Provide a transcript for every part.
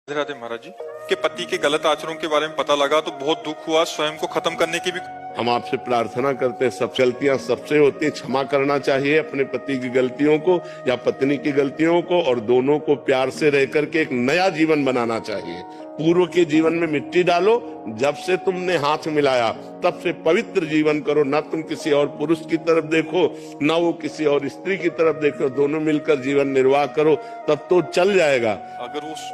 राधे राधे महाराज जी के पति के गलत आचरण के बारे में पता लगा तो बहुत दुख हुआ। स्वयं को खत्म करने की भी हम आपसे प्रार्थना करते हैं, सब गलतियां सबसे होती हैं, क्षमा करना चाहिए अपने पति की गलतियों को या पत्नी की गलतियों को, और दोनों को प्यार से रह करके एक नया जीवन बनाना चाहिए। पूर्व के जीवन में मिट्टी डालो, जब से तुमने हाथ मिलाया तब से पवित्र जीवन करो। ना तुम किसी और पुरुष की तरफ देखो, ना वो किसी और स्त्री की तरफ देखो, दोनों मिलकर जीवन निर्वाह करो, तब तो चल जाएगा। अगर उस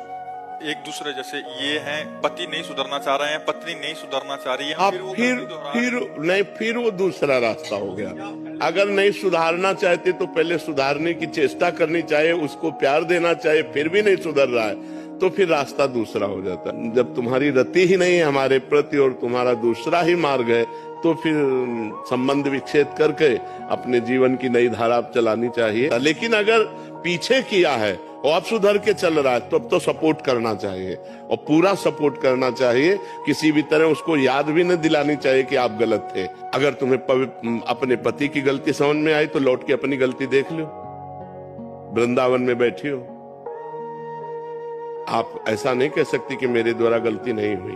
एक दूसरे जैसे ये हैं, पति नहीं सुधरना चाह रहे हैं, पत्नी नहीं सुधरना चाह रही है, फिर वो दूसरा रास्ता हो गया। अगर नहीं सुधारना चाहते तो पहले सुधारने की चेष्टा करनी चाहिए, उसको प्यार देना चाहिए, फिर भी नहीं सुधर रहा है तो फिर रास्ता दूसरा हो जाता है। जब तुम्हारी रति ही नहीं है हमारे प्रति और तुम्हारा दूसरा ही मार्ग है तो फिर संबंध विच्छेद करके अपने जीवन की नई धारा चलानी चाहिए। लेकिन अगर पीछे किया है और अब सुधर के चल रहा है तो अब तो सपोर्ट करना चाहिए और पूरा सपोर्ट करना चाहिए। किसी भी तरह उसको याद भी न दिलानी चाहिए कि आप गलत थे। अगर तुम्हें अपने पति की गलती समझ में आई तो लौट के अपनी गलती देख लो। वृंदावन में बैठी हो, आप ऐसा नहीं कह सकती कि मेरे द्वारा गलती नहीं हुई,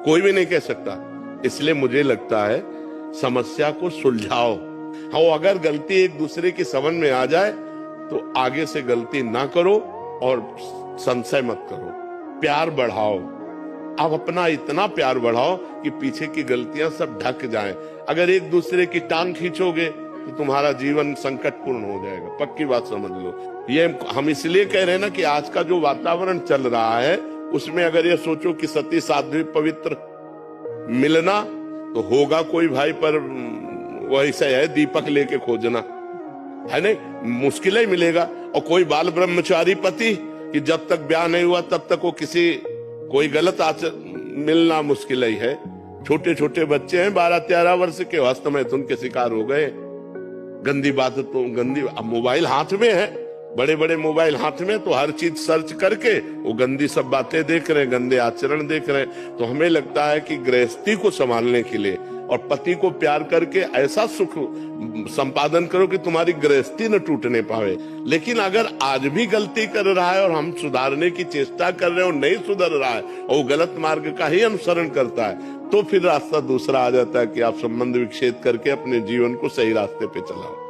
कोई भी नहीं कह सकता। इसलिए मुझे लगता है समस्या को सुलझाओ। हाँ, अगर गलती एक दूसरे की समझ में आ जाए तो आगे से गलती ना करो और संशय मत करो, प्यार बढ़ाओ। आप अपना इतना प्यार बढ़ाओ कि पीछे की गलतियां सब ढक जाएं। अगर एक दूसरे की टांग खींचोगे तो तुम्हारा जीवन संकटपूर्ण हो जाएगा, पक्की बात समझ लो। ये हम इसलिए कह रहे हैं ना कि आज का जो वातावरण चल रहा है उसमें अगर ये सोचो कि सती साध्वी पवित्र मिलना तो होगा कोई भाई, पर वैसे है दीपक लेके खोजना है, नहीं मुश्किल ही मिलेगा। और कोई बाल ब्रह्मचारी पति कि जब तक ब्याह नहीं हुआ तब तक वो कोई गलत आचरण मिलना मुश्किल ही है। छोटे छोटे बच्चे हैं 12-13 वर्ष के, हस्त मैथुन के शिकार हो गए। गंदी बात तो गंदी, अब मोबाइल हाथ में है, बड़े बड़े मोबाइल हाथ में, तो हर चीज सर्च करके वो गंदी सब बातें देख रहे हैं, गंदे आचरण देख रहे हैं। तो हमें लगता है कि गृहस्थी को संभालने के लिए और पति को प्यार करके ऐसा सुख संपादन करो कि तुम्हारी गृहस्थी न टूटने पावे। लेकिन अगर आज भी गलती कर रहा है और हम सुधारने की चेष्टा कर रहे हैं और नहीं सुधर रहा है और वो गलत मार्ग का ही अनुसरण करता है तो फिर रास्ता दूसरा आ जाता है कि आप संबंध विच्छेद करके अपने जीवन को सही रास्ते पे चलाओ।